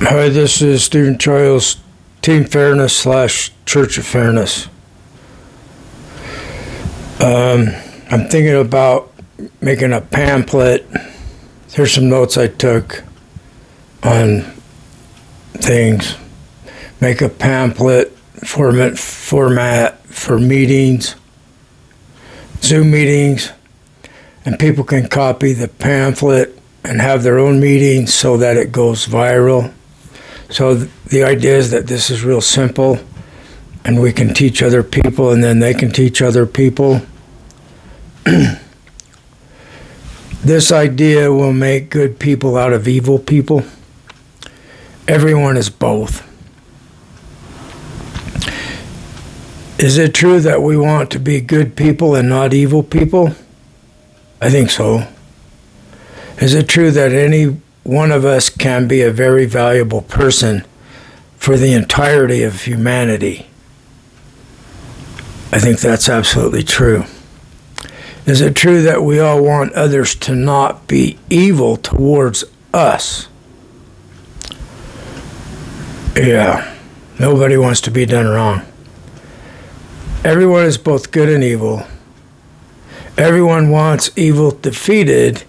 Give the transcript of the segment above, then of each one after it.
Hi, this is Stephen Charles, Team Fairness / Church of Fairness. I'm thinking about making a pamphlet. Here's some notes I took on things. Make a pamphlet format for meetings, Zoom meetings, and people can copy the pamphlet and have their own meetings so that it goes viral. So the idea is that this is real simple, and we can teach other people, and then they can teach other people. This idea will make good people out of evil people. Everyone is both. Is it true that we want to be good people and not evil people? I think so. Is it true that any one of us can be a very valuable person for the entirety of humanity? I think that's absolutely true. Is it true that we all want others to not be evil towards us? Yeah, nobody wants to be done wrong. Everyone is both good and evil. Everyone wants evil defeated.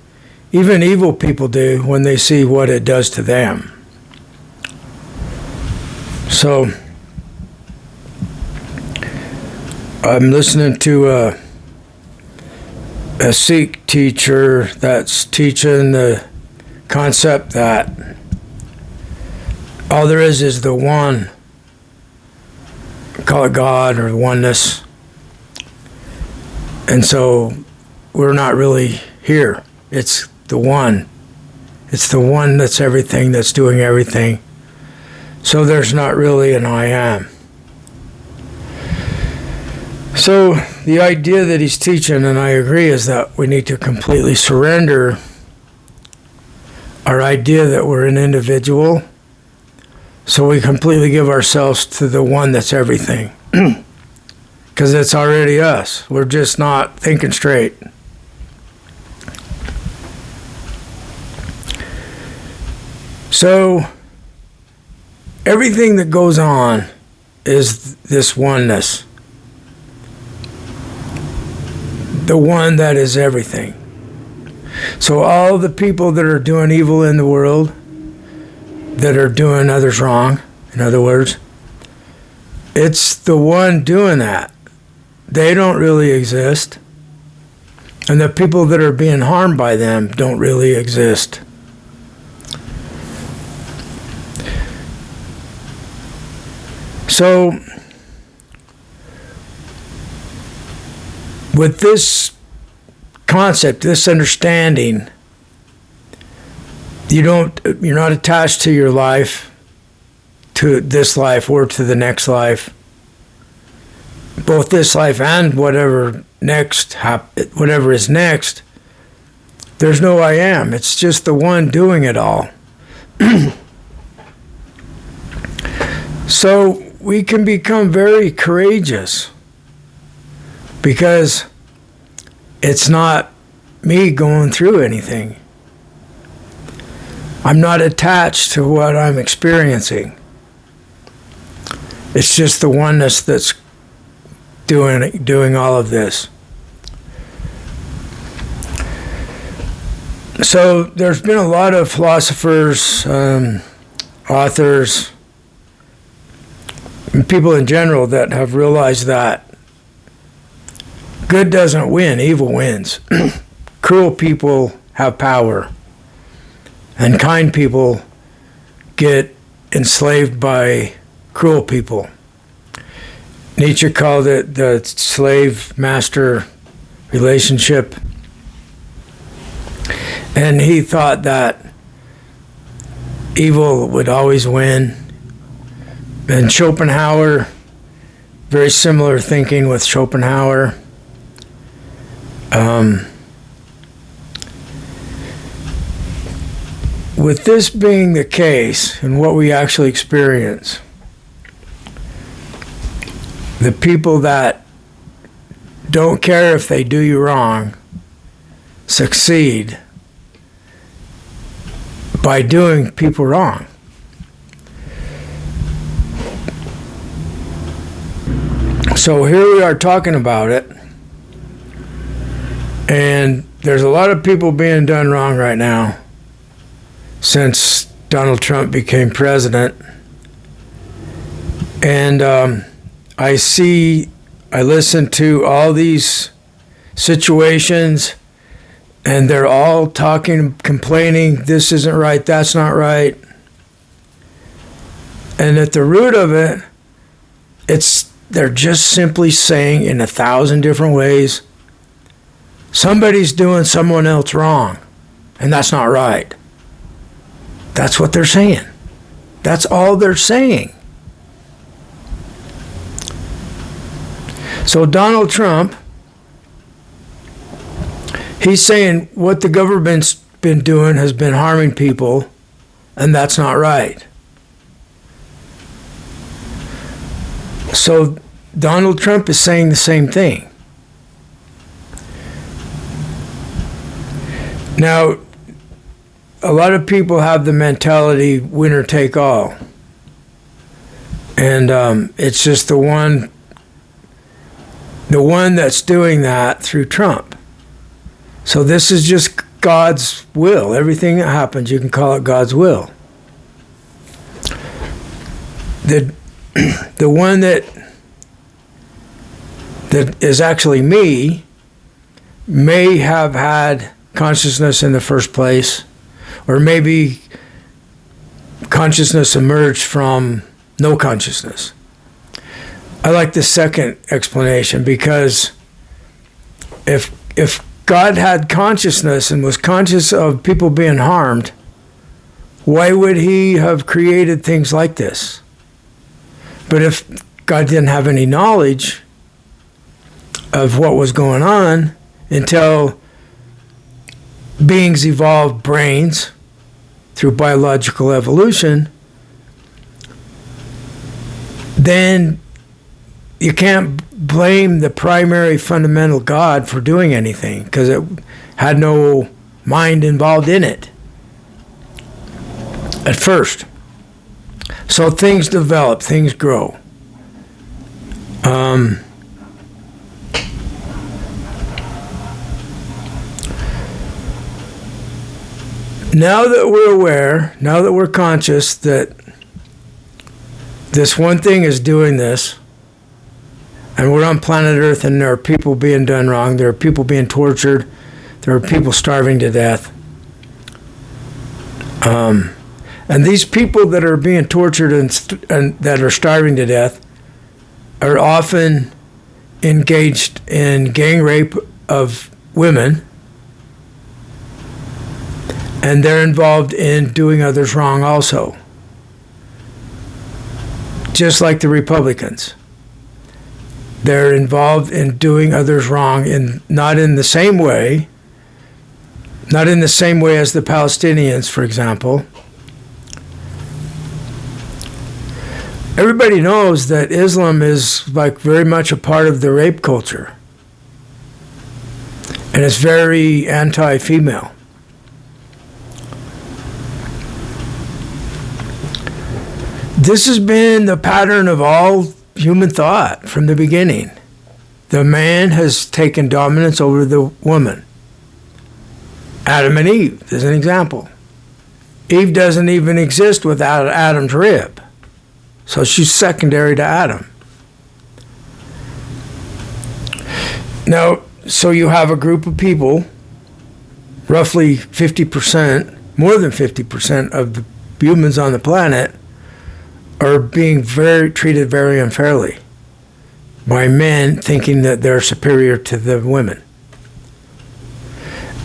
Even evil people do when they see what it does to them. So, I'm listening to a Sikh teacher that's teaching the concept that all there is the one. Call it God or oneness. And so, we're not really here. It's the one. It's the one that's everything, that's doing everything. So there's not really an I am. So the idea that he's teaching, and I agree, is that we need to completely surrender our idea that we're an individual. So we completely give ourselves to the one that's everything. Because it's already us. We're just not thinking straight. So, everything that goes on is this oneness. The one that is everything. So all the people that are doing evil in the world, that are doing others wrong, in other words, it's the one doing that. They don't really exist. And the people that are being harmed by them don't really exist. So, with this concept, this understanding, you're not attached to your life, to this life or to the next life. Both this life and whatever is next, there's no I am. It's just the one doing it all. So, we can become very courageous because it's not me going through anything. I'm not attached to what I'm experiencing. It's just the oneness that's doing all of this. So there's been a lot of philosophers, authors, and people in general that have realized that good doesn't win, evil wins. Cruel people have power, and kind people get enslaved by cruel people. Nietzsche called it the slave-master relationship, and he thought that evil would always win. And Schopenhauer, very similar thinking with Schopenhauer. With this being the case, and what we actually experience, the people that don't care if they do you wrong succeed by doing people wrong. So here we are talking about it, and there's a lot of people being done wrong right now since Donald Trump became president. And I listen to all these situations, and they're all talking, complaining, this isn't right, that's not right. And at the root of it, they're just simply saying in 1,000 different ways, somebody's doing someone else wrong, and that's not right. That's what they're saying. That's all they're saying. So Donald Trump, he's saying what the government's been doing has been harming people, and that's not right. So Donald Trump is saying the same thing. Now, a lot of people have the mentality winner take all. And it's just the one that's doing that through Trump. So this is just God's will. Everything that happens, you can call it God's will. The one that is actually me may have had consciousness in the first place, or maybe consciousness emerged from no consciousness. I like the second explanation, because if God had consciousness and was conscious of people being harmed, why would he have created things like this? But if God didn't have any knowledge of what was going on until beings evolved brains through biological evolution, then you can't blame the primary fundamental God for doing anything, because it had no mind involved in it at first. So things develop, things grow. Now that we're aware, now that we're conscious that this one thing is doing this, and we're on planet Earth, and there are people being done wrong, there are people being tortured, there are people starving to death. And these people that are being tortured and that are starving to death are often engaged in gang rape of women, and they're involved in doing others wrong also. Just like the Republicans. They're involved in doing others wrong, not in the same way as the Palestinians, for example. Everybody knows that Islam is like very much a part of the rape culture. And it's very anti-female. This has been the pattern of all human thought from the beginning. The man has taken dominance over the woman. Adam and Eve is an example. Eve doesn't even exist without Adam's rib. So she's secondary to Adam. Now, so you have a group of people, roughly 50%, more than 50% of the humans on the planet are being treated very unfairly by men thinking that they're superior to the women.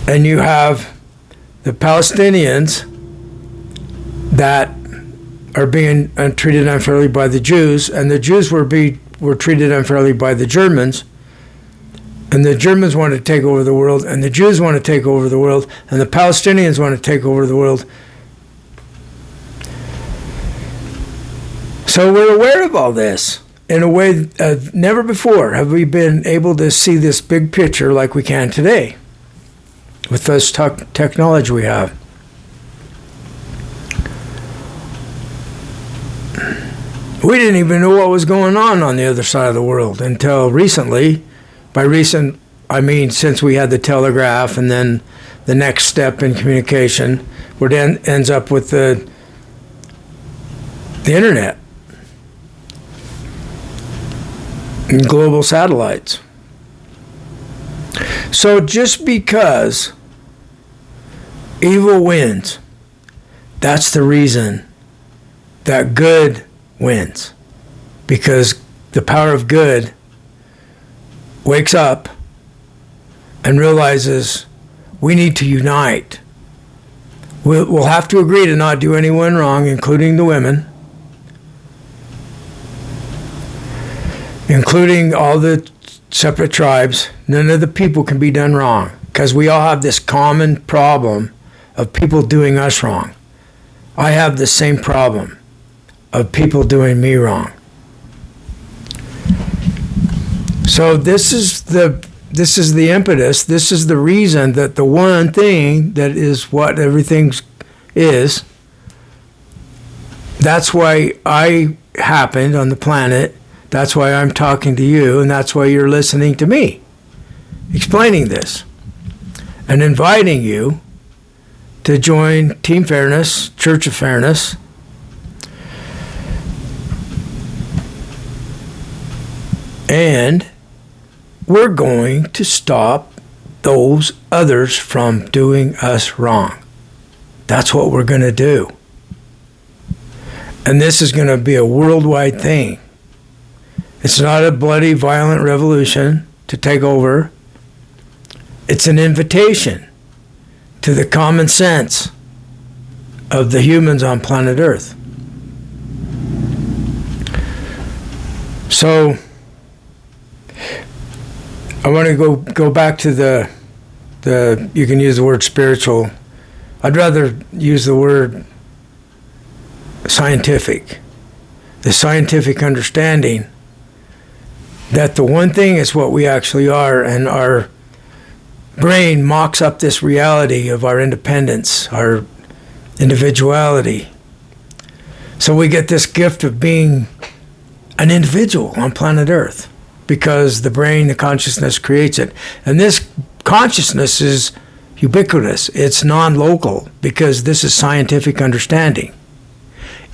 And you have the Palestinians that are being treated unfairly by the Jews, and the Jews were treated unfairly by the Germans, and the Germans want to take over the world, and the Jews want to take over the world, and the Palestinians want to take over the world. So we're aware of all this in a way never before have we been able to see this big picture like we can today with this technology we have. We didn't even know what was going on the other side of the world until recently. By recent, I mean since we had the telegraph, and then the next step in communication, where it ends up with the internet and global satellites. So just because evil wins, that's the reason that good wins. Because the power of good wakes up and realizes we need to unite. We'll have to agree to not do anyone wrong, including the women, including all the separate tribes. None of the people can be done wrong, because we all have this common problem of people doing us wrong. I have the same problem of people doing me wrong. So this is the impetus, this is the reason that the one thing that is what everything is, that's why I happened on the planet, that's why I'm talking to you, and that's why you're listening to me, explaining this, and inviting you to join Team Fairness, Church of Fairness, and we're going to stop those others from doing us wrong. That's what we're going to do. And this is going to be a worldwide thing. It's not a bloody, violent revolution to take over. It's an invitation to the common sense of the humans on planet Earth. So I want to go back to the you can use the word spiritual. I'd rather use the word scientific. The scientific understanding that the one thing is what we actually are, and our brain mocks up this reality of our independence, our individuality. So we get this gift of being an individual on planet Earth, because the brain, the consciousness creates it. And this consciousness is ubiquitous. It's non-local, because this is scientific understanding.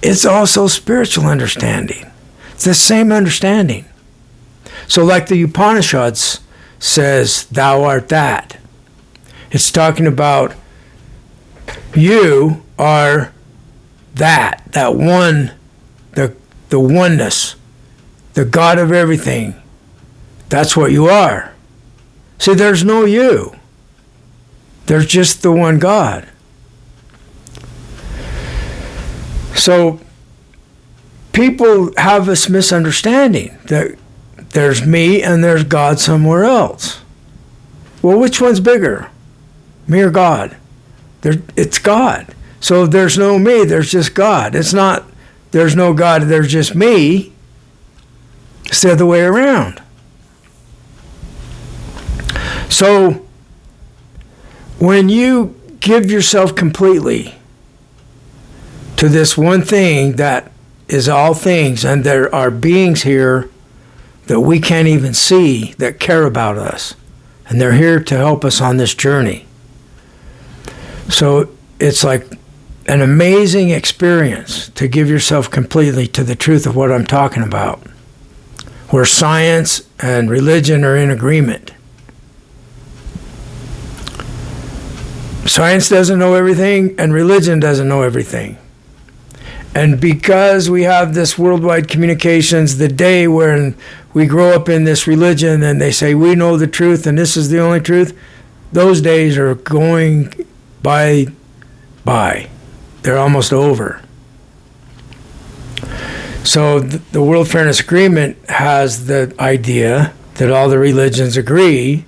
It's also spiritual understanding. It's the same understanding. So like the Upanishads says, thou art that. It's talking about you are that one, the oneness, the God of everything. That's what you are. See, there's no you. There's just the one God. So people have this misunderstanding that there's me and there's God somewhere else. Well, which one's bigger? Me or God? It's God. So if there's no me, there's just God. It's not there's no God, there's just me. It's the other way around. So when you give yourself completely to this one thing that is all things, and there are beings here that we can't even see that care about us, and they're here to help us on this journey. So it's like an amazing experience to give yourself completely to the truth of what I'm talking about, where science and religion are in agreement. Science doesn't know everything, and religion doesn't know everything. And because we have this worldwide communications, the day when we grow up in this religion and they say we know the truth and this is the only truth, those days are going by. They're almost over. So the World Fairness Agreement has the idea that all the religions agree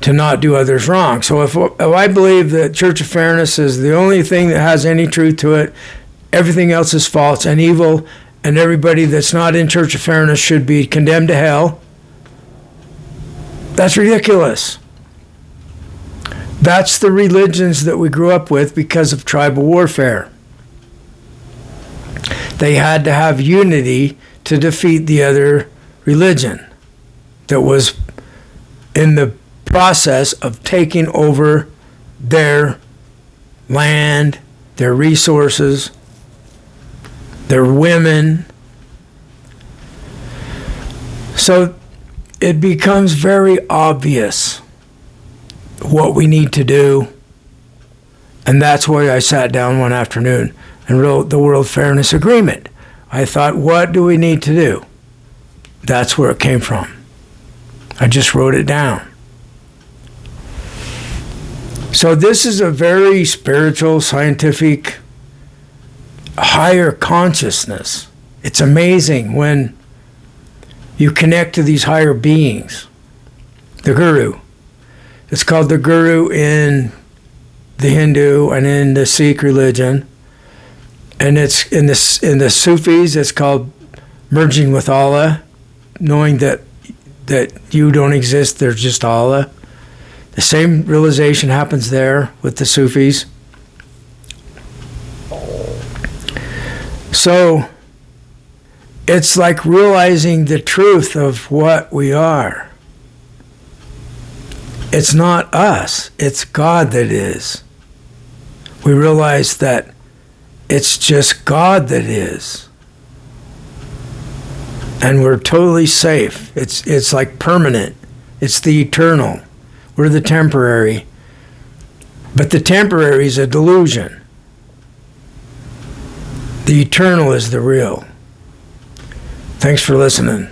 to not do others wrong. So if I believe that Church of Fairness is the only thing that has any truth to it, everything else is false and evil, and everybody that's not in Church of Fairness should be condemned to hell, that's ridiculous. That's the religions that we grew up with because of tribal warfare. They had to have unity to defeat the other religion that was in the process of taking over their land, their resources, their women. So it becomes very obvious what we need to do. And that's why I sat down one afternoon and wrote the World Fairness Agreement. I thought, what do we need to do? That's where it came from. I just wrote it down. So this is a very spiritual, scientific, higher consciousness. It's amazing when you connect to these higher beings. The Guru. It's called the Guru in the Hindu and in the Sikh religion. And it's in the Sufis, it's called merging with Allah, knowing that you don't exist, there's just Allah. The same realization happens there with the Sufis. So it's like realizing the truth of what we are. It's not us, it's God that is. We realize that it's just God that is. And we're totally safe. It's like permanent. It's the eternal. We're the temporary. But the temporary is a delusion. The eternal is the real. Thanks for listening.